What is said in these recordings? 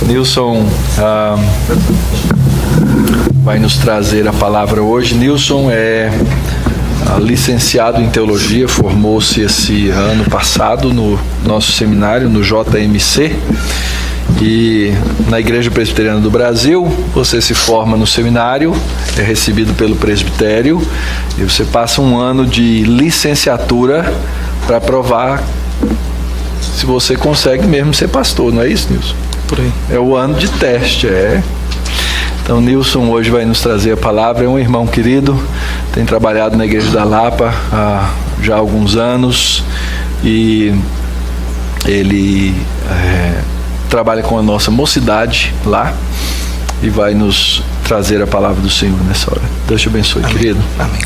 Nilson vai nos trazer a palavra hoje. Nilson é licenciado em teologia, formou-se esse ano passado no nosso seminário, no JMC, e na Igreja Presbiteriana do Brasil. Você se forma no seminário, é recebido pelo presbitério e você passa um ano de licenciatura para provar se você consegue mesmo ser pastor, não é isso, Nilson? Por aí. É o ano de teste, Então, Nilson hoje vai nos trazer a palavra. É um irmão querido, tem trabalhado na Igreja da Lapa há já alguns anos e ele trabalha com a nossa mocidade lá e vai nos trazer a palavra do Senhor nessa hora. Deus te abençoe, amém. Querido. Amém.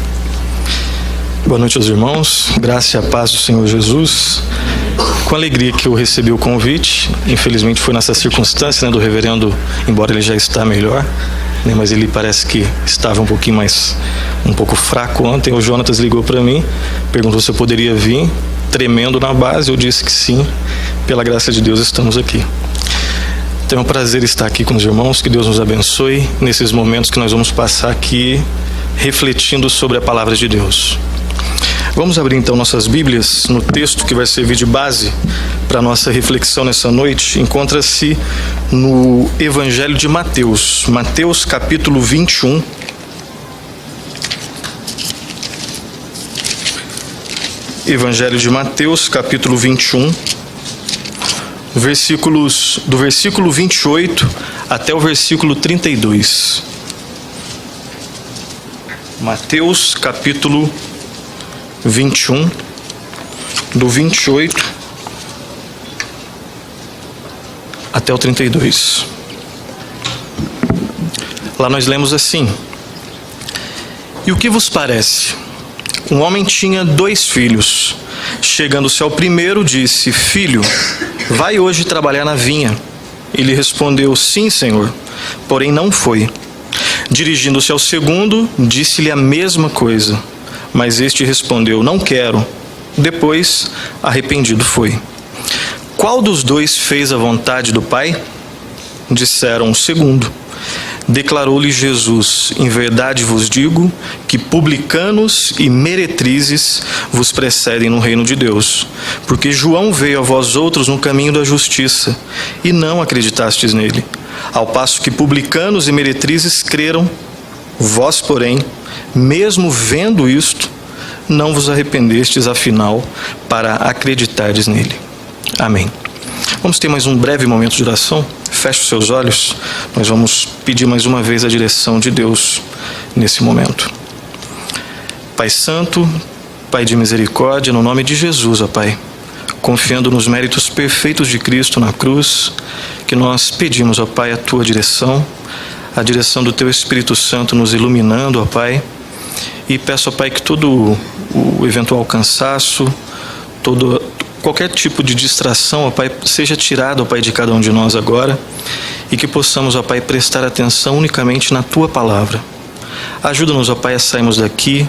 Boa noite aos irmãos, graça e a paz do Senhor Jesus. Com alegria que eu recebi o convite. Infelizmente foi nessa circunstância, do reverendo, embora ele já está melhor, mas ele parece que estava um pouco fraco ontem. O Jonatas ligou para mim, perguntou se eu poderia vir, tremendo na base. Eu disse que sim, pela graça de Deus estamos aqui. Então é um prazer estar aqui com os irmãos, que Deus nos abençoe nesses momentos que nós vamos passar aqui refletindo sobre a palavra de Deus. Vamos abrir então nossas Bíblias no texto que vai servir de base para a nossa reflexão nessa noite. Encontra-se no Evangelho de Mateus, Mateus capítulo 21. Evangelho de Mateus capítulo 21, do versículo 28 até o versículo 32. Mateus capítulo 21, do 28 até o 32. Lá nós lemos assim: E o que vos parece? Um homem tinha 2 filhos. Chegando-se ao primeiro, disse: Filho, vai hoje trabalhar na vinha. Ele respondeu: Sim, senhor. Porém não foi. Dirigindo-se ao segundo, disse-lhe a mesma coisa. Mas este respondeu: Não quero. Depois, arrependido foi. Qual dos 2 fez a vontade do Pai? Disseram: o segundo. Declarou-lhe Jesus: Em verdade vos digo que publicanos e meretrizes vos precedem no reino de Deus. Porque João veio a vós outros no caminho da justiça, e não acreditastes nele. Ao passo que publicanos e meretrizes creram, vós, porém, mesmo vendo isto, não vos arrependestes, afinal, para acreditardes nele. Amém. Vamos ter mais um breve momento de oração. Feche os seus olhos. Nós vamos pedir mais uma vez a direção de Deus nesse momento. Pai Santo, Pai de misericórdia, no nome de Jesus, ó Pai, confiando nos méritos perfeitos de Cristo na cruz, que nós pedimos, ó Pai, a Tua direção, a direção do Teu Espírito Santo nos iluminando, ó Pai, e peço, ó Pai, que todo o eventual cansaço, qualquer tipo de distração, ó Pai, seja tirado, ó Pai, de cada um de nós agora, e que possamos, ó Pai, prestar atenção unicamente na Tua palavra. Ajuda-nos, ó Pai, a sairmos daqui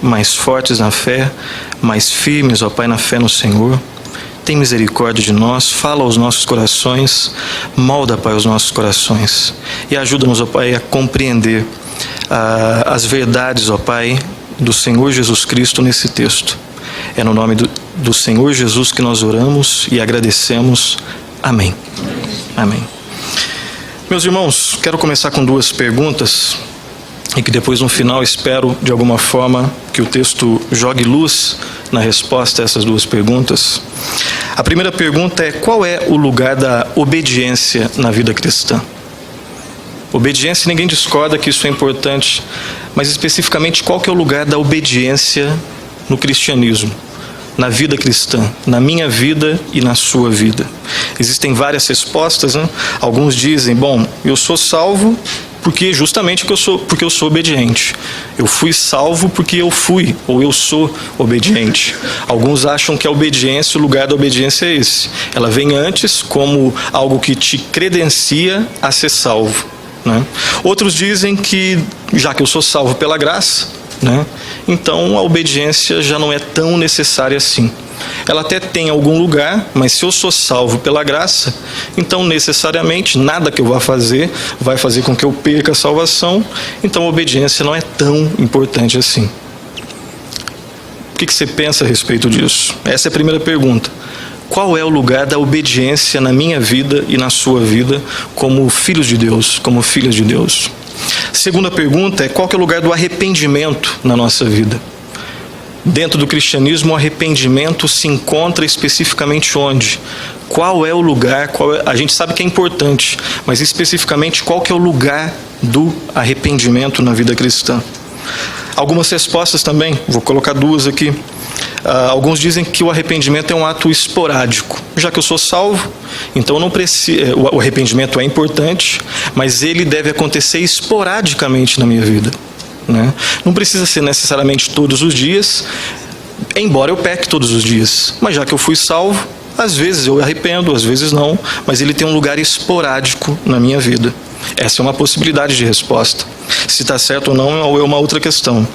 mais fortes na fé, mais firmes, ó Pai, na fé no Senhor. Tem misericórdia de nós, fala aos nossos corações, molda, Pai, os nossos corações. E ajuda-nos, ó Pai, a compreender as verdades, ó Pai, do Senhor Jesus Cristo nesse texto. É no nome do Senhor Jesus que nós oramos e agradecemos. Amém. Amém. Meus irmãos, quero começar com 2 perguntas e que depois no final espero de alguma forma que o texto jogue luz na resposta a essas 2 perguntas. A primeira pergunta é: qual é o lugar da obediência na vida cristã? Obediência, ninguém discorda que isso é importante, mas especificamente qual que é o lugar da obediência no cristianismo, na vida cristã, na minha vida e na sua vida? Existem várias respostas, né? Alguns dizem: bom, eu sou salvo porque eu sou obediente. Eu fui salvo porque eu fui, ou eu sou obediente. Alguns acham que a obediência, o lugar da obediência é esse. Ela vem antes como algo que te credencia a ser salvo, né? Outros dizem que, já que eu sou salvo pela graça, né, então a obediência já não é tão necessária assim. ela até tem algum lugar, mas se eu sou salvo pela graça, então necessariamente nada que eu vá fazer vai fazer com que eu perca a salvação, então a obediência não é tão importante assim. O que você pensa a respeito disso? Essa é a primeira pergunta. Qual é o lugar da obediência na minha vida e na sua vida como filhos de Deus, como filhas de Deus? Segunda pergunta é: qual que é o lugar do arrependimento na nossa vida? Dentro do cristianismo, o arrependimento se encontra especificamente onde? Qual é o lugar? A gente sabe que é importante, mas especificamente qual que é o lugar do arrependimento na vida cristã? Algumas respostas também, vou colocar duas aqui. Alguns dizem que o arrependimento é um ato esporádico. Já que eu sou salvo, então não preciso, o arrependimento é importante, mas ele deve acontecer esporadicamente na minha vida, né? Não precisa ser necessariamente todos os dias, embora eu peque todos os dias. Mas já que eu fui salvo, às vezes eu arrependo, às vezes não, mas ele tem um lugar esporádico na minha vida. Essa é uma possibilidade de resposta. Se está certo ou não é uma outra questão.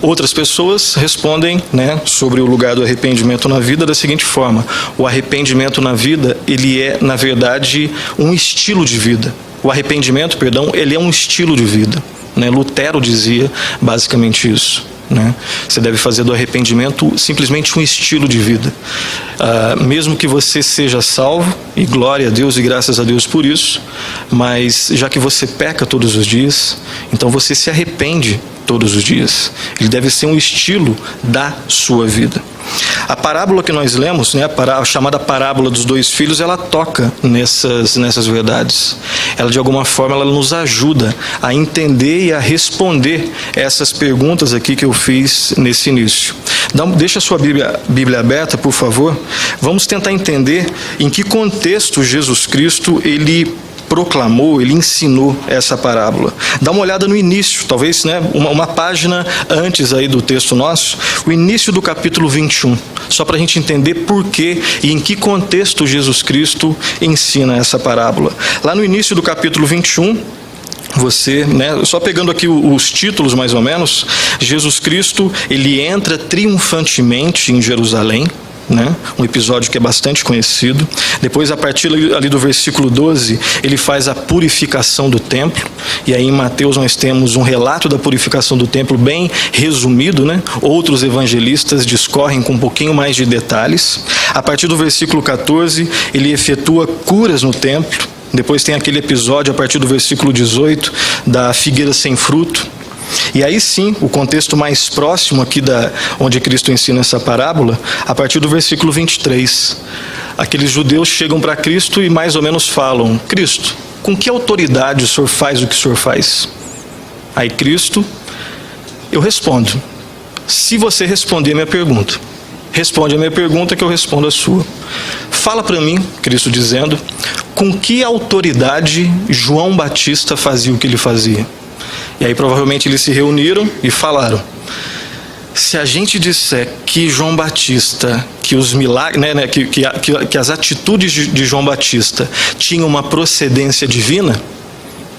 Outras pessoas respondem, né, sobre o lugar do arrependimento na vida da seguinte forma: o arrependimento na vida, ele é, na verdade, um estilo de vida. O arrependimento, ele é um estilo de vida, né? Lutero dizia basicamente isso, né? Você deve fazer do arrependimento simplesmente um estilo de vida. Mesmo que você seja salvo, e glória a Deus e graças a Deus por isso, mas já que você peca todos os dias, então você se arrepende todos os dias. Ele deve ser um estilo da sua vida. A parábola que nós lemos, né, a chamada parábola dos dois filhos, ela toca nessas verdades. Ela, de alguma forma, ela nos ajuda a entender e a responder essas perguntas aqui que eu fiz nesse início. Deixa a sua Bíblia aberta, por favor. Vamos tentar entender em que contexto Jesus Cristo, ele proclamou, ele ensinou essa parábola. Dá uma olhada no início, talvez, né, uma página antes aí do texto nosso, o início do capítulo 21, só para a gente entender por que e em que contexto Jesus Cristo ensina essa parábola. Lá no início do capítulo 21, você, né, só pegando aqui os títulos mais ou menos, Jesus Cristo, ele entra triunfantemente em Jerusalém, né? Um episódio que é bastante conhecido. Depois, a partir ali do versículo 12, ele faz a purificação do templo, e aí em Mateus nós temos um relato da purificação do templo bem resumido, né? Outros evangelistas discorrem com um pouquinho mais de detalhes. A partir do versículo 14, ele efetua curas no templo. Depois tem aquele episódio a partir do versículo 18 da figueira sem fruto. E aí sim, o contexto mais próximo aqui onde Cristo ensina essa parábola, a partir do versículo 23. Aqueles judeus chegam para Cristo e mais ou menos falam: Cristo, com que autoridade o Senhor faz o que o Senhor faz? Aí Cristo, eu respondo. Se você responder a minha pergunta, responde a minha pergunta que eu respondo a sua. Fala para mim, Cristo dizendo, com que autoridade João Batista fazia o que ele fazia? E aí provavelmente eles se reuniram e falaram: se a gente disser que João Batista, que os milagres, né, que as atitudes de João Batista tinham uma procedência divina,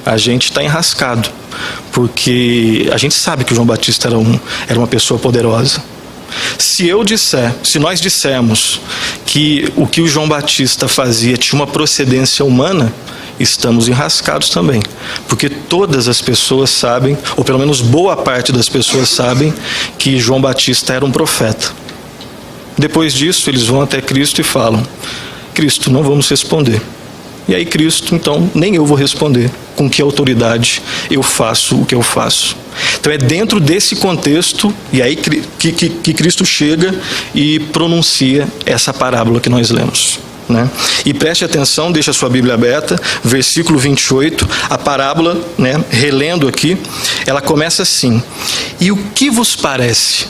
a gente está enrascado, porque a gente sabe que João Batista era uma pessoa poderosa. Se nós dissermos que o que o João Batista fazia tinha uma procedência humana, estamos enrascados também, porque todas as pessoas sabem, ou pelo menos boa parte das pessoas sabem, que João Batista era um profeta. Depois disso, eles vão até Cristo e falam: Cristo, não vamos responder. E aí Cristo, então, nem eu vou responder com que autoridade eu faço o que eu faço. Então é dentro desse contexto, e aí que Cristo chega e pronuncia essa parábola que nós lemos, né? E preste atenção, deixa a sua Bíblia aberta, versículo 28, a parábola, né, relendo aqui, ela começa assim: e o que vos parece?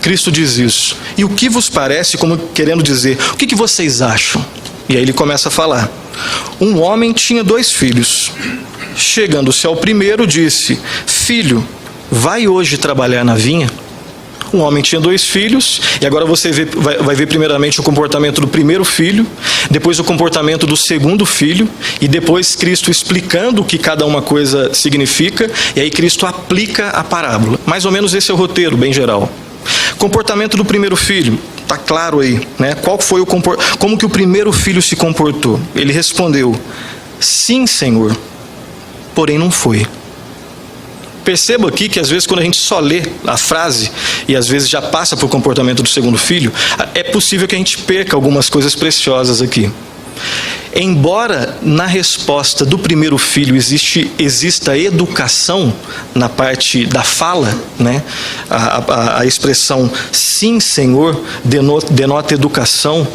Cristo diz isso. E o que vos parece, como querendo dizer, o que vocês acham? E aí ele começa a falar: um homem tinha 2 filhos. Chegando-se ao primeiro, disse: Filho, vai hoje trabalhar na vinha? Um homem tinha 2 filhos, e agora você vai ver primeiramente o comportamento do primeiro filho, depois o comportamento do segundo filho, e depois Cristo explicando o que cada uma coisa significa, e aí Cristo aplica a parábola. Mais ou menos esse é o roteiro, bem geral. Comportamento do primeiro filho, está claro aí, né? Como que o primeiro filho se comportou? Ele respondeu: sim, Senhor, porém não foi. Perceba aqui que às vezes quando a gente só lê a frase e às vezes já passa para o comportamento do segundo filho, é possível que a gente perca algumas coisas preciosas aqui. Embora na resposta do primeiro filho exista educação na parte da fala, né? A expressão sim, Senhor, denota educação,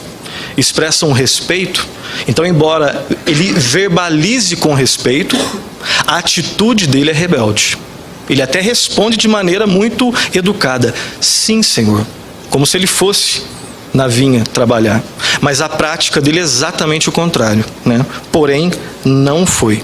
expressa um respeito. Então, embora ele verbalize com respeito, a atitude dele é rebelde. Ele até responde de maneira muito educada: sim, Senhor, como se ele fosse na vinha trabalhar. Mas a prática dele é exatamente o contrário, né? Porém, não foi.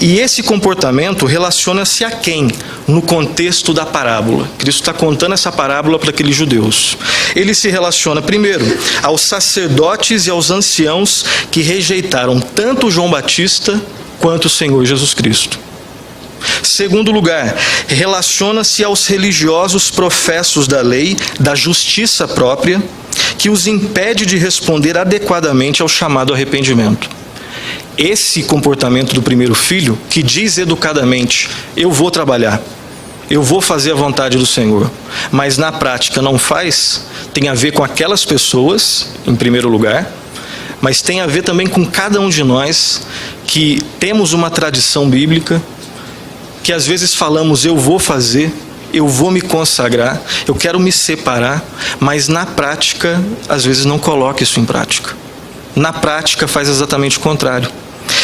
E esse comportamento relaciona-se a quem? No contexto da parábola. Cristo está contando essa parábola para aqueles judeus. Ele se relaciona, primeiro, aos sacerdotes e aos anciãos que rejeitaram tanto João Batista quanto o Senhor Jesus Cristo. Segundo lugar, relaciona-se aos religiosos professos da lei, da justiça própria, que os impede de responder adequadamente ao chamado arrependimento. Esse comportamento do primeiro filho, que diz educadamente: eu vou trabalhar, eu vou fazer a vontade do Senhor, mas na prática não faz, tem a ver com aquelas pessoas, em primeiro lugar, mas tem a ver também com cada um de nós que temos uma tradição bíblica, que às vezes falamos: eu vou fazer, eu vou me consagrar, eu quero me separar, mas na prática, às vezes não coloca isso em prática. Na prática faz exatamente o contrário.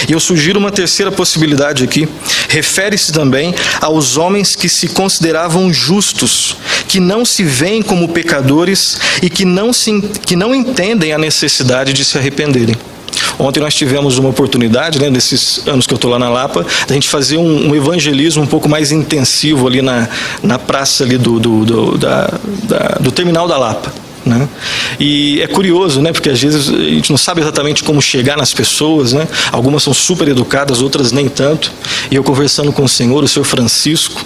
E eu sugiro uma terceira possibilidade aqui. Refere-se também aos homens que se consideravam justos, que não se veem como pecadores e que não entendem a necessidade de se arrependerem. Ontem nós tivemos uma oportunidade, né, nesses anos que eu estou lá na Lapa, da gente fazer um evangelismo um pouco mais intensivo ali na praça ali do terminal da Lapa, né? E é curioso, né, porque às vezes a gente não sabe exatamente como chegar nas pessoas, né? Algumas são super educadas, outras nem tanto. E eu conversando com o senhor Francisco,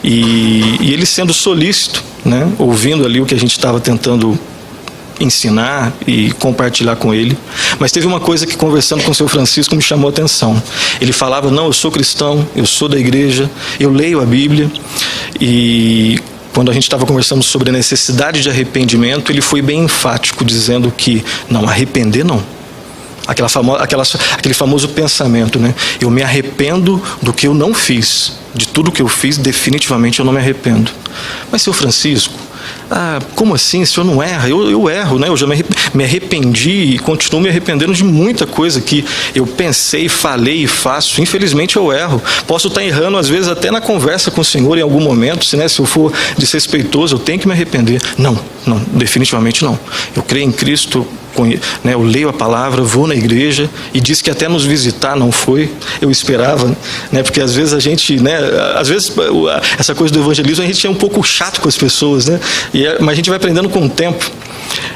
e ele sendo solícito, né, ouvindo ali o que a gente estava tentando ensinar e compartilhar com ele. Mas teve uma coisa que, conversando com o seu Francisco, me chamou a atenção. Ele falava: não, eu sou cristão, eu sou da igreja, eu leio a Bíblia. E quando a gente estava conversando sobre a necessidade de arrependimento, ele foi bem enfático, dizendo que não, arrepender não. Aquele famoso pensamento, né? Eu me arrependo do que eu não fiz. De tudo que eu fiz, definitivamente eu não me arrependo. Mas, seu Francisco, como assim? O senhor não erra? Eu erro, né? Eu já me arrependi e continuo me arrependendo de muita coisa que eu pensei, falei e faço. Infelizmente eu erro. Posso estar errando, às vezes, até na conversa com o senhor em algum momento. Se eu for desrespeitoso, eu tenho que me arrepender. Não, definitivamente não. Eu creio em Cristo, né, eu leio a palavra, vou na igreja, e diz que até nos visitar não foi. Eu esperava, né, porque às vezes a gente, né, às vezes essa coisa do evangelismo a gente é um pouco chato com as pessoas, né, mas a gente vai aprendendo com o tempo.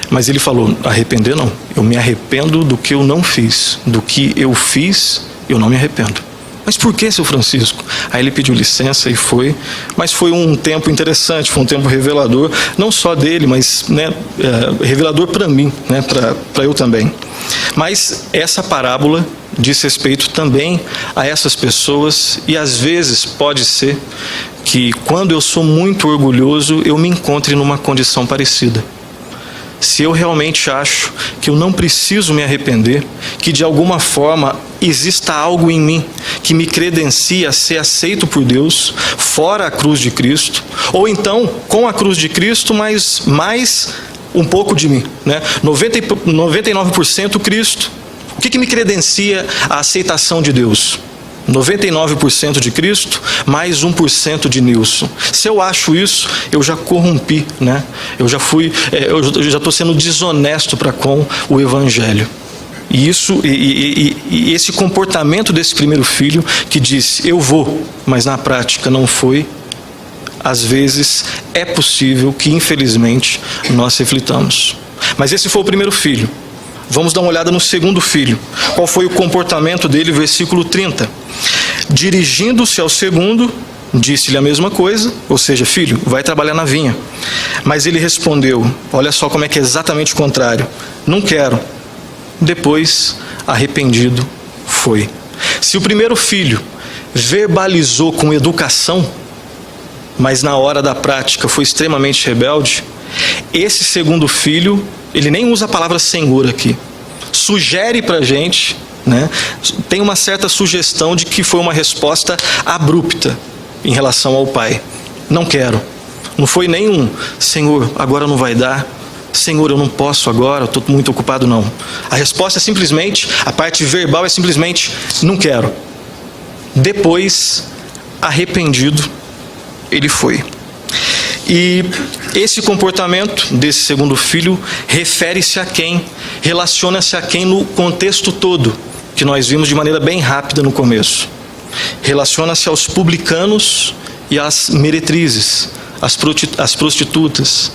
Mas ele falou: arrepender não, eu me arrependo do que eu não fiz, do que eu fiz eu não me arrependo. Mas por que, seu Francisco? Aí ele pediu licença e foi. Mas foi um tempo interessante, foi um tempo revelador, não só dele, mas, né, revelador para mim, né, para eu também. Mas essa parábola diz respeito também a essas pessoas, e às vezes pode ser que quando eu sou muito orgulhoso, eu me encontre numa condição parecida. Se eu realmente acho que eu não preciso me arrepender, que de alguma forma exista algo em mim que me credencia a ser aceito por Deus, fora a cruz de Cristo, ou então com a cruz de Cristo, mas mais um pouco de mim, né? 99% Cristo. O que me credencia a aceitação de Deus? 99% de Cristo, mais 1% de Nilson. Se eu acho isso, eu já corrompi, né? Eu já estou sendo desonesto para com o Evangelho. E esse comportamento desse primeiro filho, que disse: eu vou, mas na prática não foi, às vezes é possível que, infelizmente, nós reflitamos. Mas esse foi o primeiro filho. Vamos dar uma olhada no segundo filho. Qual foi o comportamento dele? Versículo 30. Dirigindo-se ao segundo, disse-lhe a mesma coisa, ou seja, filho, vai trabalhar na vinha. Mas ele respondeu, olha só como é que é exatamente o contrário, não quero. Depois, arrependido, foi. Se o primeiro filho verbalizou com educação, mas na hora da prática foi extremamente rebelde, esse segundo filho, ele nem usa a palavra Senhor aqui. Sugere para a gente, né, tem uma certa sugestão de que foi uma resposta abrupta em relação ao pai. Não quero. Não foi nem Senhor, agora não vai dar. Senhor, eu não posso agora, estou muito ocupado, não. A resposta é simplesmente, a parte verbal é simplesmente, não quero. Depois, arrependido, ele foi. E esse comportamento desse segundo filho refere-se a quem? Relaciona-se a quem no contexto todo, que nós vimos de maneira bem rápida no começo. Relaciona-se aos publicanos e às meretrizes, às prostitutas.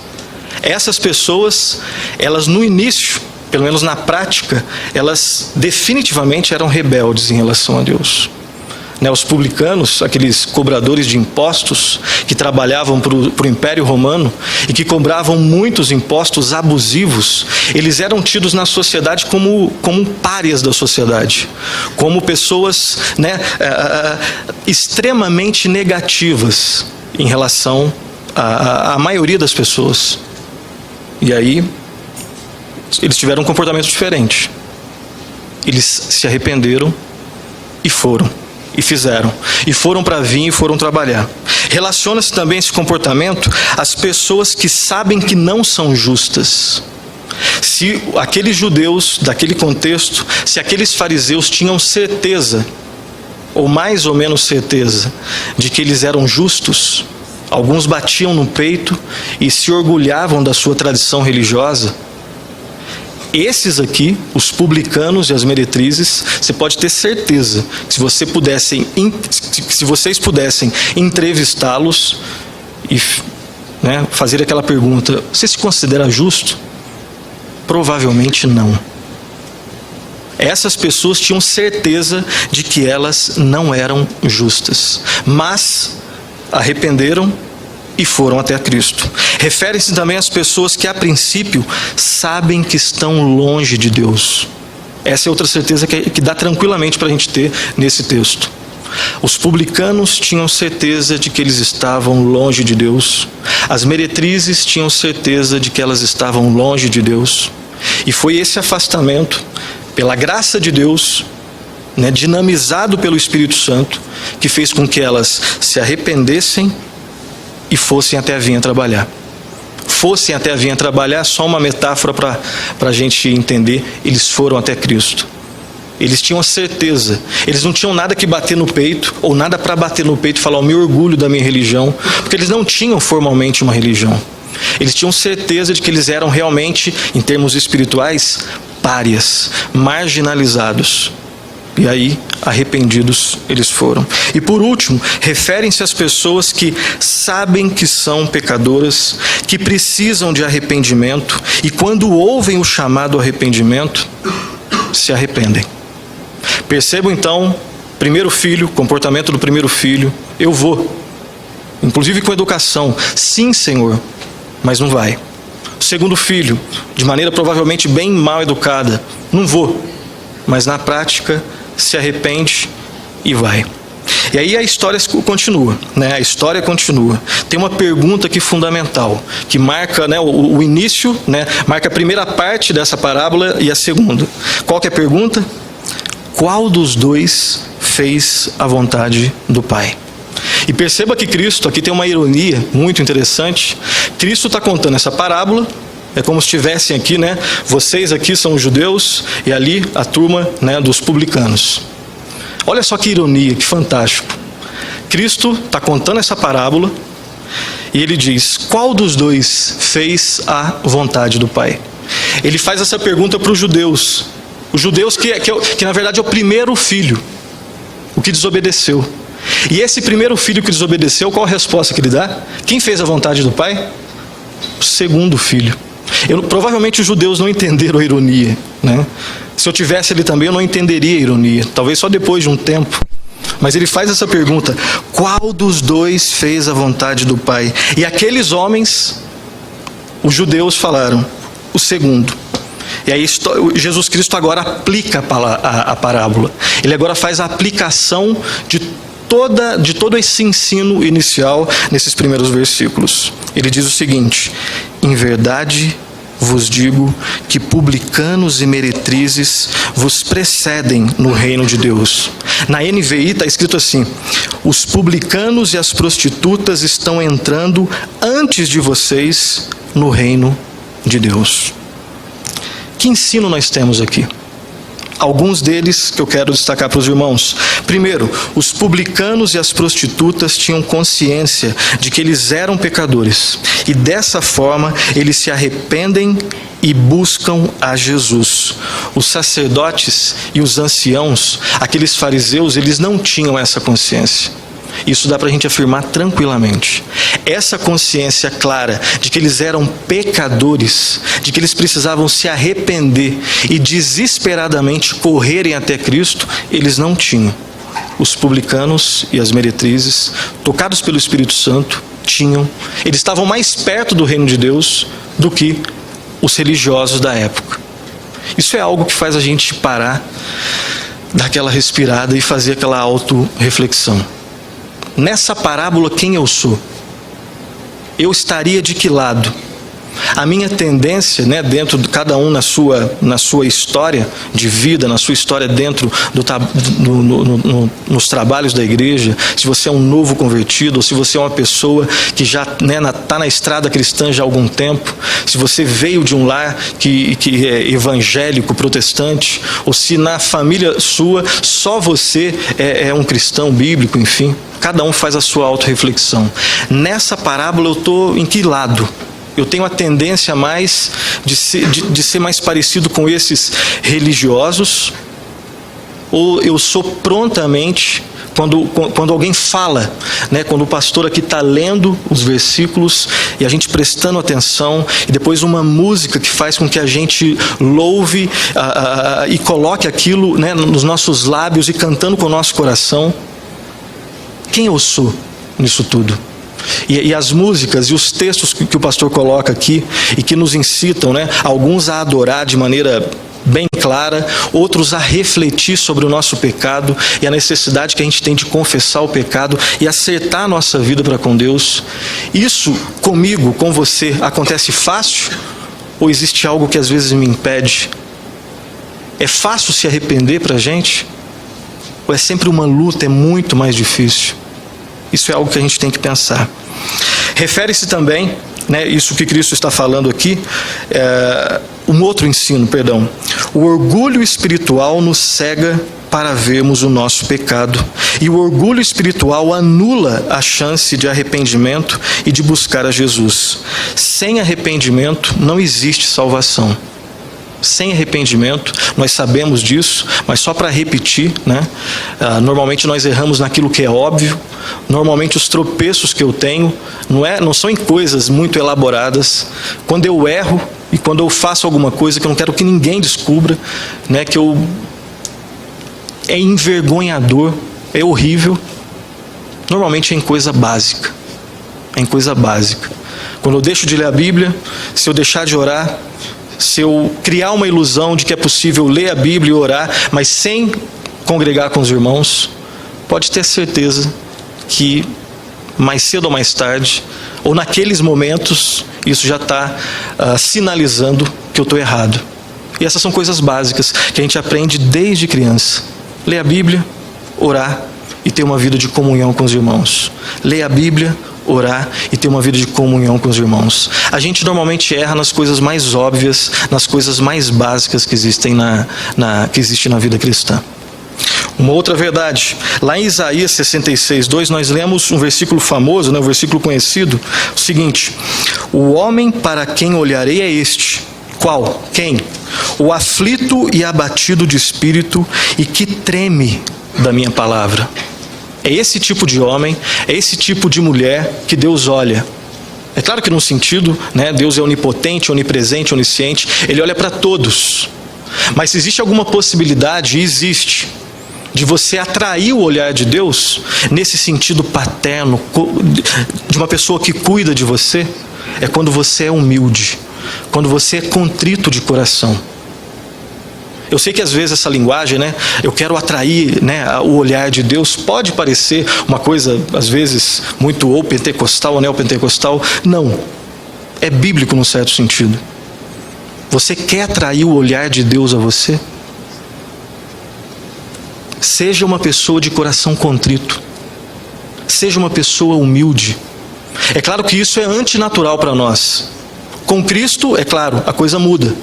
Essas pessoas, elas no início, pelo menos na prática, elas definitivamente eram rebeldes em relação a Deus. Os publicanos, aqueles cobradores de impostos que trabalhavam para o Império Romano e que cobravam muitos impostos abusivos, eles eram tidos na sociedade como párias da sociedade, como pessoas, extremamente negativas em relação à maioria das pessoas. E aí, eles tiveram um comportamento diferente. Eles se arrependeram e foram. E fizeram. E foram para a vinha e foram trabalhar. Relaciona-se também esse comportamento às pessoas que sabem que não são justas. Se aqueles judeus, daquele contexto, se aqueles fariseus tinham certeza, ou mais ou menos certeza, de que eles eram justos, alguns batiam no peito e se orgulhavam da sua tradição religiosa. Esses aqui, os publicanos e as meretrizes, você pode ter certeza que se vocês pudessem entrevistá-los e fazer aquela pergunta, você se considera justo? Provavelmente não. Essas pessoas tinham certeza de que elas não eram justas, mas arrependeram e foram até Cristo. Refere-se também às pessoas que a princípio sabem que estão longe de Deus. Essa é outra certeza que dá tranquilamente para a gente ter nesse texto. Os publicanos tinham certeza de que eles estavam longe de Deus. As meretrizes tinham certeza de que elas estavam longe de Deus. E foi esse afastamento, pela graça de Deus, dinamizado pelo Espírito Santo, que fez com que elas se arrependessem e fossem até a vinha trabalhar. Fossem até a vinha trabalhar, só uma metáfora para a gente entender, eles foram até Cristo. Eles tinham a certeza, eles não tinham nada que bater no peito, ou nada para bater no peito e falar, eu me orgulho da minha religião, porque eles não tinham formalmente uma religião. Eles tinham certeza de que eles eram realmente, em termos espirituais, párias, marginalizados. E aí, arrependidos, eles foram. E por último, referem-se às pessoas que sabem que são pecadoras, que precisam de arrependimento, e quando ouvem o chamado arrependimento, se arrependem. Percebam então, primeiro filho, comportamento do primeiro filho, eu vou. Inclusive com educação, sim Senhor, mas não vai. O segundo filho, de maneira provavelmente bem mal educada, não vou, mas na prática se arrepende e vai. E aí a história continua, A história continua. Tem uma pergunta aqui fundamental, que marca o início, marca a primeira parte dessa parábola e a segunda. Qual que é a pergunta? Qual dos dois fez a vontade do Pai? E perceba que Cristo, aqui tem uma ironia muito interessante. Cristo está contando essa parábola, é como se estivessem aqui, vocês aqui são os judeus e ali a turma, dos publicanos. Olha só que ironia, que fantástico. Cristo está contando essa parábola e ele diz, qual dos dois fez a vontade do Pai? Ele faz essa pergunta para os judeus. Os judeus que na verdade é o primeiro filho, o que desobedeceu. E esse primeiro filho que desobedeceu, qual a resposta que ele dá? Quem fez a vontade do Pai? O segundo filho. Provavelmente os judeus não entenderam a ironia, Se eu tivesse ali também, eu não entenderia a ironia. Talvez só depois de um tempo. Mas ele faz essa pergunta: qual dos dois fez a vontade do Pai? E aqueles homens, os judeus, falaram: o segundo. E aí Jesus Cristo agora aplica a parábola. Ele agora faz a aplicação de todo esse ensino inicial nesses primeiros versículos. Ele diz o seguinte: em verdade vos digo que publicanos e meretrizes vos precedem no reino de Deus. Na NVI está escrito assim: os publicanos e as prostitutas estão entrando antes de vocês no reino de Deus. Que ensino nós temos aqui? Alguns deles que eu quero destacar para os irmãos. Primeiro, os publicanos e as prostitutas tinham consciência de que eles eram pecadores. E dessa forma, eles se arrependem e buscam a Jesus. Os sacerdotes e os anciãos, aqueles fariseus, eles não tinham essa consciência. Isso dá para a gente afirmar tranquilamente. Essa consciência clara de que eles eram pecadores, de que eles precisavam se arrepender e desesperadamente correrem até Cristo, eles não tinham. Os publicanos e as meretrizes, tocados pelo Espírito Santo, tinham. Eles estavam mais perto do reino de Deus do que os religiosos da época. Isso é algo que faz a gente parar, dar aquela respirada e fazer aquela auto-reflexão. Nessa parábola, quem eu sou? Eu estaria de que lado? A minha tendência, dentro de cada um na sua história de vida, na sua história dentro nos trabalhos da igreja, se você é um novo convertido, ou se você é uma pessoa que já está na estrada cristã já há algum tempo, se você veio de um lar que é evangélico, protestante, ou se na família sua só você é um cristão bíblico, enfim, cada um faz a sua autorreflexão. Nessa parábola eu estou em que lado? Eu tenho a tendência mais de ser mais parecido com esses religiosos, ou eu sou prontamente, quando alguém fala, quando o pastor aqui está lendo os versículos e a gente prestando atenção, e depois uma música que faz com que a gente louve e coloque aquilo nos nossos lábios e cantando com o nosso coração. Quem eu sou nisso tudo? E as músicas e os textos que o pastor coloca aqui e que nos incitam, alguns a adorar de maneira bem clara, outros a refletir sobre o nosso pecado e a necessidade que a gente tem de confessar o pecado e acertar a nossa vida para com Deus. Isso comigo, com você, acontece fácil? Ou existe algo que às vezes me impede? É fácil se arrepender para a gente? Ou é sempre uma luta, é muito mais difícil? Isso é algo que a gente tem que pensar. Refere-se também, isso que Cristo está falando aqui, um outro ensino, perdão. O orgulho espiritual nos cega para vermos o nosso pecado. E o orgulho espiritual anula a chance de arrependimento e de buscar a Jesus. Sem arrependimento não existe salvação. Sem arrependimento, nós sabemos disso, mas só para repetir, normalmente nós erramos naquilo que é óbvio. Normalmente os tropeços que eu tenho não são em coisas muito elaboradas. Quando eu erro e quando eu faço alguma coisa que eu não quero que ninguém descubra, é envergonhador, é horrível, normalmente é em coisa básica. É em coisa básica. Quando eu deixo de ler a Bíblia, se eu deixar de orar, se eu criar uma ilusão de que é possível ler a Bíblia e orar, mas sem congregar com os irmãos, pode ter certeza que mais cedo ou mais tarde, ou naqueles momentos, isso já está sinalizando que eu estou errado. E essas são coisas básicas que a gente aprende desde criança. Ler a Bíblia, orar e ter uma vida de comunhão com os irmãos. Ler a Bíblia, orar e ter uma vida de comunhão com os irmãos. A gente normalmente erra nas coisas mais óbvias, nas coisas mais básicas que existem que existe na vida cristã. Uma outra verdade, lá em Isaías 66:2, nós lemos um versículo famoso, um versículo conhecido, o seguinte: o homem para quem olharei é este. Qual? Quem? O aflito e abatido de espírito e que treme da minha palavra. É esse tipo de homem, é esse tipo de mulher que Deus olha. É claro que num sentido, Deus é onipotente, onipresente, onisciente, Ele olha para todos. Mas se existe alguma possibilidade, e existe, de você atrair o olhar de Deus, nesse sentido paterno, de uma pessoa que cuida de você, é quando você é humilde, quando você é contrito de coração. Eu sei que às vezes essa linguagem, eu quero atrair, o olhar de Deus, pode parecer uma coisa, às vezes, muito ou pentecostal ou neopentecostal. Não, é bíblico num certo sentido. Você quer atrair o olhar de Deus a você? Seja uma pessoa de coração contrito. Seja uma pessoa humilde. É claro que isso é antinatural para nós. Com Cristo, é claro, a coisa muda.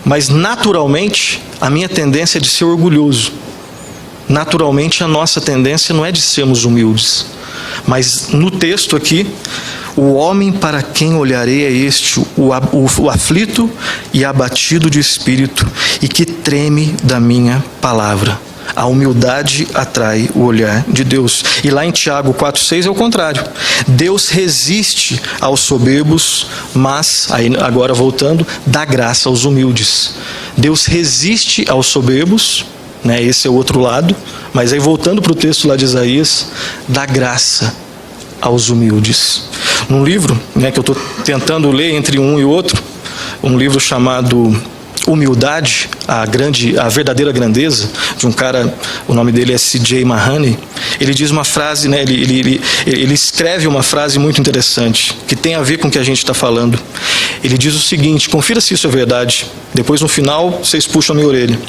Mas naturalmente, a minha tendência é de ser orgulhoso. Naturalmente, a nossa tendência não é de sermos humildes. Mas no texto aqui, o homem para quem olharei é este, o aflito e abatido de espírito, e que treme da minha palavra. A humildade atrai o olhar de Deus. E lá em Tiago 4,6 é o contrário. Deus resiste aos soberbos, mas, aí agora voltando, dá graça aos humildes. Deus resiste aos soberbos, esse é o outro lado, mas aí voltando para o texto lá de Isaías, dá graça aos humildes. Num livro que eu estou tentando ler entre um e outro, um livro chamado Humildade, a verdadeira grandeza, de um cara, o nome dele é C.J. Mahoney. Ele diz uma frase, ele escreve uma frase muito interessante, que tem a ver com o que a gente está falando. Ele diz o seguinte, confira se isso é verdade, depois no final vocês puxam a minha orelha.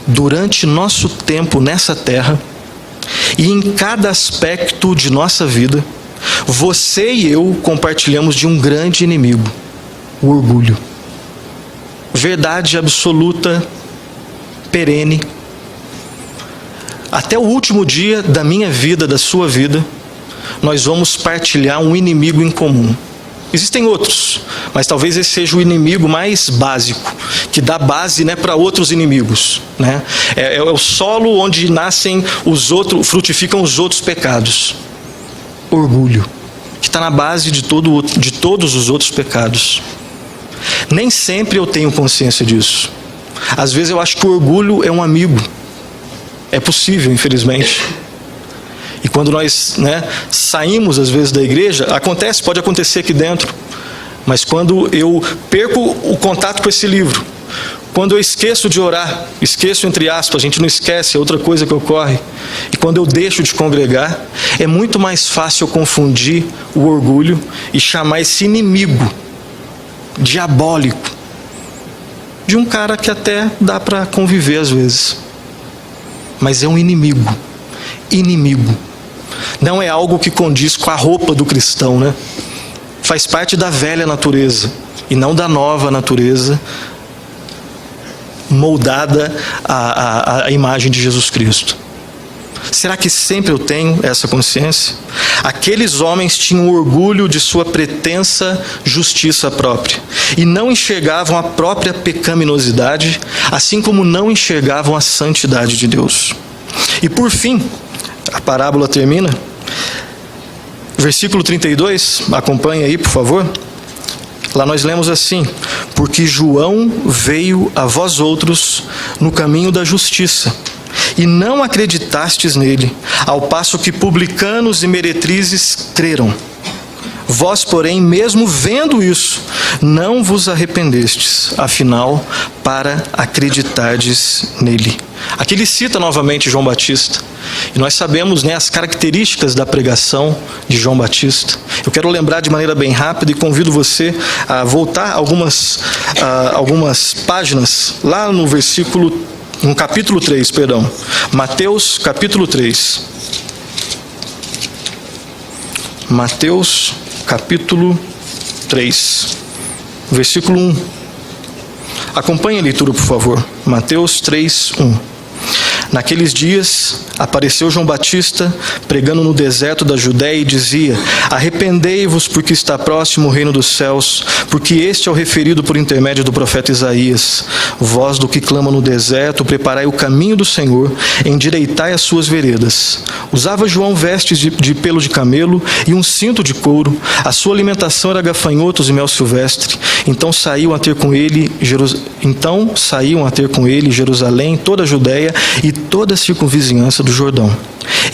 Durante nosso tempo nessa terra, e em cada aspecto de nossa vida, você e eu compartilhamos de um grande inimigo, o orgulho. Verdade absoluta, perene. Até o último dia da minha vida, da sua vida, nós vamos partilhar um inimigo em comum. Existem outros, mas talvez esse seja o inimigo mais básico, que dá base para outros inimigos. É o solo onde nascem os outros, frutificam os outros pecados. Orgulho, que está na base de todos os outros pecados. Nem sempre eu tenho consciência disso. Às vezes eu acho que o orgulho é um amigo. É possível, infelizmente. E quando nós saímos às vezes da igreja, pode acontecer aqui dentro, mas quando eu perco o contato com esse livro, quando eu esqueço de orar, esqueço entre aspas, a gente não esquece, é outra coisa que ocorre, e quando eu deixo de congregar, é muito mais fácil eu confundir o orgulho e chamar esse inimigo diabólico de um cara que até dá para conviver às vezes, mas é um inimigo. Não é algo que condiz com a roupa do cristão, Faz parte da velha natureza e não da nova natureza, moldada à imagem de Jesus Cristo. Será que sempre eu tenho essa consciência? Aqueles homens tinham orgulho de sua pretensa justiça própria e não enxergavam a própria pecaminosidade, assim como não enxergavam a santidade de Deus. E por fim, a parábola termina. Versículo 32, acompanhe aí, por favor. Lá nós lemos assim: porque João veio a vós outros no caminho da justiça, e não acreditastes nele, ao passo que publicanos e meretrizes creram. Vós, porém, mesmo vendo isso, não vos arrependestes, afinal, para acreditardes nele. Aqui ele cita novamente João Batista. E nós sabemos as características da pregação de João Batista. Eu quero lembrar de maneira bem rápida e convido você a voltar algumas páginas, lá no capítulo 3, perdão. Mateus capítulo 3. Mateus capítulo 3, versículo 1. Acompanhe a leitura, por favor. Mateus 3, 1. Naqueles dias apareceu João Batista pregando no deserto da Judéia e dizia: arrependei-vos, porque está próximo o reino dos céus, porque este é o referido por intermédio do profeta Isaías. Vós do que clama no deserto, preparai o caminho do Senhor, endireitai as suas veredas. Usava João vestes de pelo de camelo e um cinto de couro. A sua alimentação era gafanhotos e mel silvestre. Então saíam a ter com ele Jerusalém, toda a Judéia e toda a circunvizinhança do Jordão.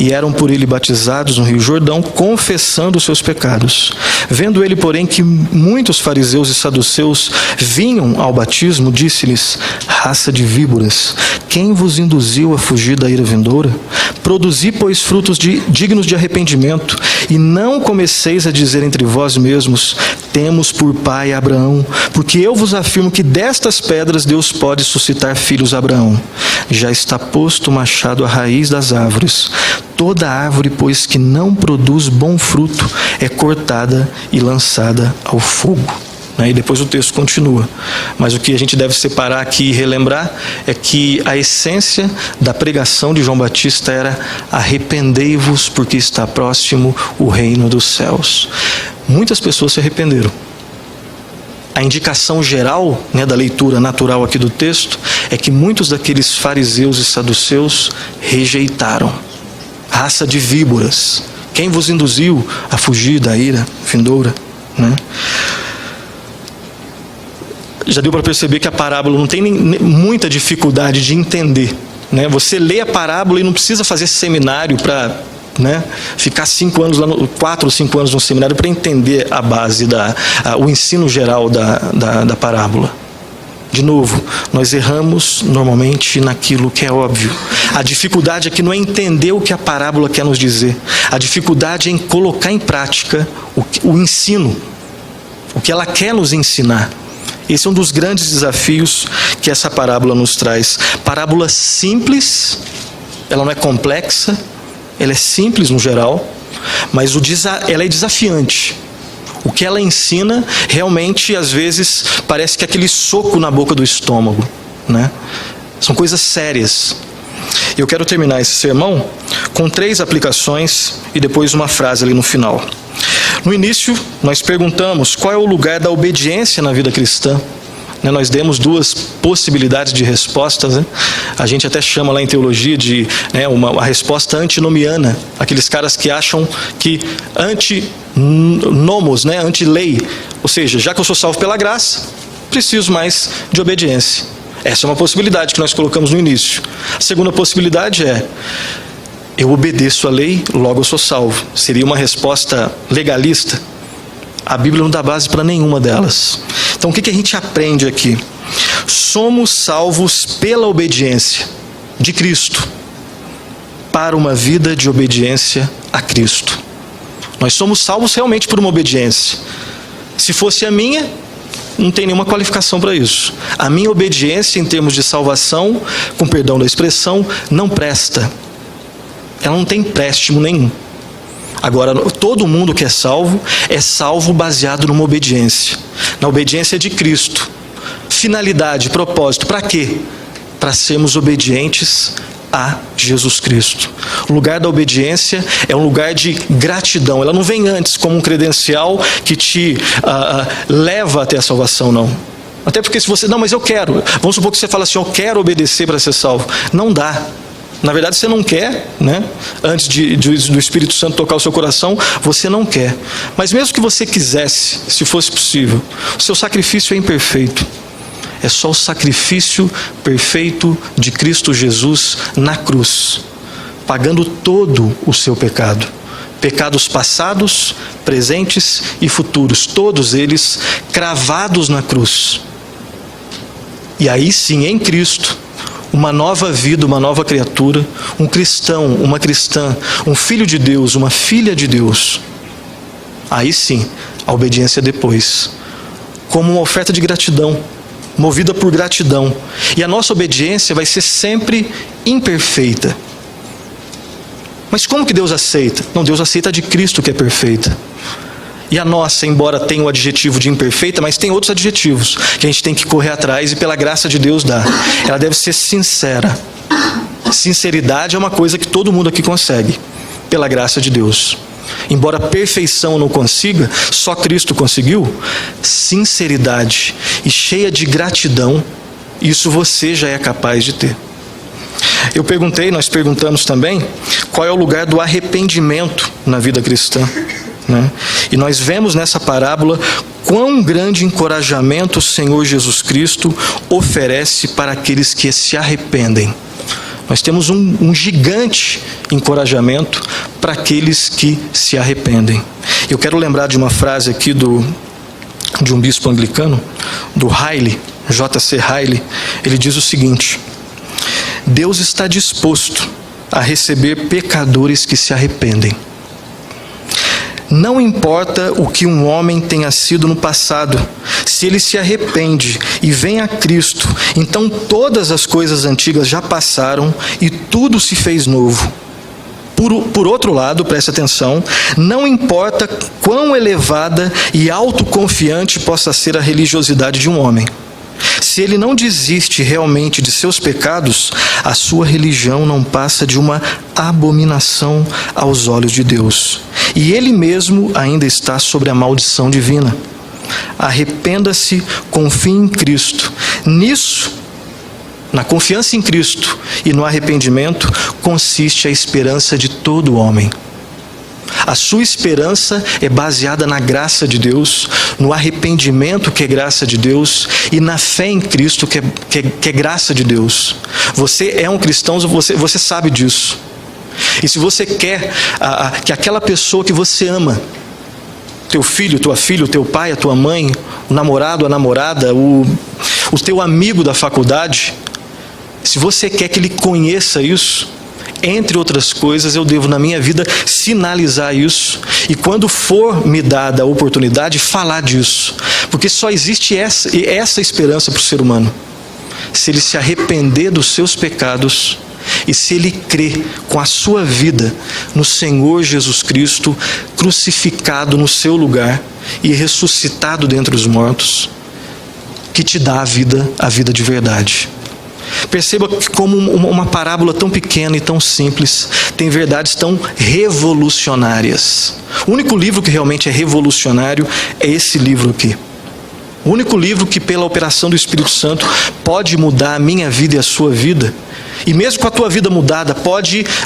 E eram por ele batizados no rio Jordão, confessando os seus pecados. Vendo ele, porém, que muitos fariseus e saduceus vinham ao batismo, disse-lhes: raça de víboras, quem vos induziu a fugir da ira vindoura? Produzi, pois, frutos dignos de arrependimento, e não comeceis a dizer entre vós mesmos: temos por pai Abraão, porque eu vos afirmo que destas pedras Deus pode suscitar filhos a Abraão. Já está posto o machado à raiz das árvores. Toda árvore, pois, que não produz bom fruto, é cortada e lançada ao fogo. E depois o texto continua. Mas o que a gente deve separar aqui e relembrar é que a essência da pregação de João Batista era: arrependei-vos, porque está próximo o reino dos céus. Muitas pessoas se arrependeram. A indicação geral, da leitura natural aqui do texto é que muitos daqueles fariseus e saduceus rejeitaram. Raça de víboras, quem vos induziu a fugir da ira vindoura? Já deu para perceber que a parábola não tem muita dificuldade de entender. Você lê a parábola e não precisa fazer seminário para ficar 4 ou 5 anos no seminário para entender a base, o ensino geral da parábola. De novo, nós erramos normalmente naquilo que é óbvio. A dificuldade aqui não é entender o que a parábola quer nos dizer. A dificuldade é em colocar em prática o ensino, o que ela quer nos ensinar. Esse é um dos grandes desafios que essa parábola nos traz. Parábola simples, ela não é complexa, ela é simples no geral, mas ela é desafiante. O que ela ensina, realmente, às vezes, parece que é aquele soco na boca do estômago. São coisas sérias. Eu quero terminar esse sermão com 3 aplicações e depois uma frase ali no final. No início, nós perguntamos qual é o lugar da obediência na vida cristã. Nós demos 2 possibilidades de respostas. A gente até chama lá em teologia de a resposta antinomiana. Aqueles caras que acham que antinomos, anti-lei. Ou seja, já que eu sou salvo pela graça, preciso mais de obediência. Essa é uma possibilidade que nós colocamos no início. A segunda possibilidade é: eu obedeço a lei, logo eu sou salvo. Seria uma resposta legalista. A Bíblia não dá base para nenhuma delas. Então o que a gente aprende aqui? Somos salvos pela obediência de Cristo para uma vida de obediência a Cristo. Nós somos salvos realmente por uma obediência. Se fosse a minha, não tem nenhuma qualificação para isso. A minha obediência em termos de salvação, com perdão da expressão, não presta. Ela não tem empréstimo nenhum. Agora, todo mundo que é salvo baseado numa obediência. Na obediência de Cristo. Finalidade, propósito, para quê? Para sermos obedientes a Jesus Cristo. O lugar da obediência é um lugar de gratidão. Ela não vem antes como um credencial que te leva até a salvação, não. Até porque se você... Não, mas eu quero. Vamos supor que você fala assim: eu quero obedecer para ser salvo. Não dá. Na verdade você não quer, antes do Espírito Santo tocar o seu coração, você não quer. Mas mesmo que você quisesse, se fosse possível, o seu sacrifício é imperfeito. É só o sacrifício perfeito de Cristo Jesus na cruz, pagando todo o seu pecado. Pecados passados, presentes e futuros, todos eles cravados na cruz. E aí sim, em Cristo, uma nova vida, uma nova criatura, um cristão, uma cristã, um filho de Deus, uma filha de Deus. Aí sim, a obediência depois, como uma oferta de gratidão, movida por gratidão. E a nossa obediência vai ser sempre imperfeita. Mas como que Deus aceita? Não, Deus aceita a de Cristo, que é perfeita. E a nossa, embora tenha o adjetivo de imperfeita, mas tem outros adjetivos que a gente tem que correr atrás e pela graça de Deus dá. Ela deve ser sincera. Sinceridade é uma coisa que todo mundo aqui consegue, pela graça de Deus. Embora a perfeição não consiga, só Cristo conseguiu. Sinceridade e cheia de gratidão, isso você já é capaz de ter. Nós perguntamos também, qual é o lugar do arrependimento na vida cristã? E nós vemos nessa parábola quão grande encorajamento o Senhor Jesus Cristo oferece para aqueles que se arrependem. Nós temos um gigante encorajamento para aqueles que se arrependem. Eu quero lembrar de uma frase aqui de um bispo anglicano, do Riley, J.C. Riley. Ele diz o seguinte: Deus está disposto a receber pecadores que se arrependem. Não importa o que um homem tenha sido no passado, se ele se arrepende e vem a Cristo, então todas as coisas antigas já passaram e tudo se fez novo. Por outro lado, preste atenção, não importa quão elevada e autoconfiante possa ser a religiosidade de um homem. Se ele não desiste realmente de seus pecados, a sua religião não passa de uma abominação aos olhos de Deus. E ele mesmo ainda está sob a maldição divina. Arrependa-se, confie em Cristo. Nisso, na confiança em Cristo e no arrependimento, consiste a esperança de todo homem. A sua esperança é baseada na graça de Deus, no arrependimento que é graça de Deus e na fé em Cristo que é graça de Deus. Você é um cristão, você sabe disso. E se você quer que aquela pessoa que você ama, teu filho, tua filha, o teu pai, a tua mãe, o namorado, a namorada, o teu amigo da faculdade, se você quer que ele conheça isso, entre outras coisas, eu devo na minha vida sinalizar isso e quando for me dada a oportunidade, falar disso. Porque só existe essa esperança para o ser humano. Se ele se arrepender dos seus pecados e se ele crer com a sua vida no Senhor Jesus Cristo, crucificado no seu lugar e ressuscitado dentre os mortos, que te dá a vida de verdade. Perceba que como uma parábola tão pequena e tão simples tem verdades tão revolucionárias. O único livro que realmente é revolucionário é esse livro aqui. O único livro que pela operação do Espírito Santo pode mudar a minha vida e a sua vida. E mesmo com a tua vida mudada,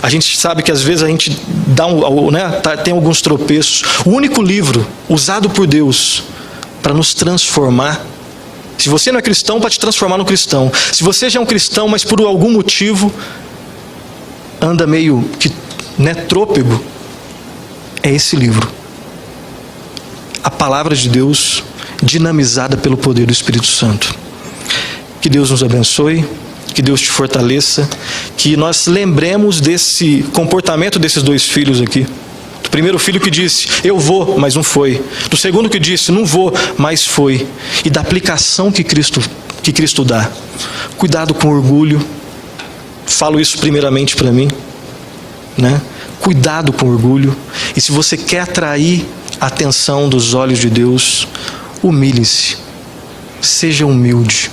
a gente sabe que às vezes a gente tem alguns tropeços. O único livro usado por Deus para nos transformar. Se você não é cristão, para te transformar no cristão. Se você já é um cristão, mas por algum motivo anda meio que trôpego, é esse livro. A palavra de Deus dinamizada pelo poder do Espírito Santo. Que Deus nos abençoe, que Deus te fortaleça, que nós lembremos desse comportamento desses dois filhos aqui. Do primeiro filho que disse, eu vou, mas não foi. Do segundo que disse, não vou, mas foi. E da aplicação que Cristo dá. Cuidado com orgulho. Falo isso primeiramente para mim, Cuidado com orgulho. E se você quer atrair a atenção dos olhos de Deus, humilhe-se. Seja humilde.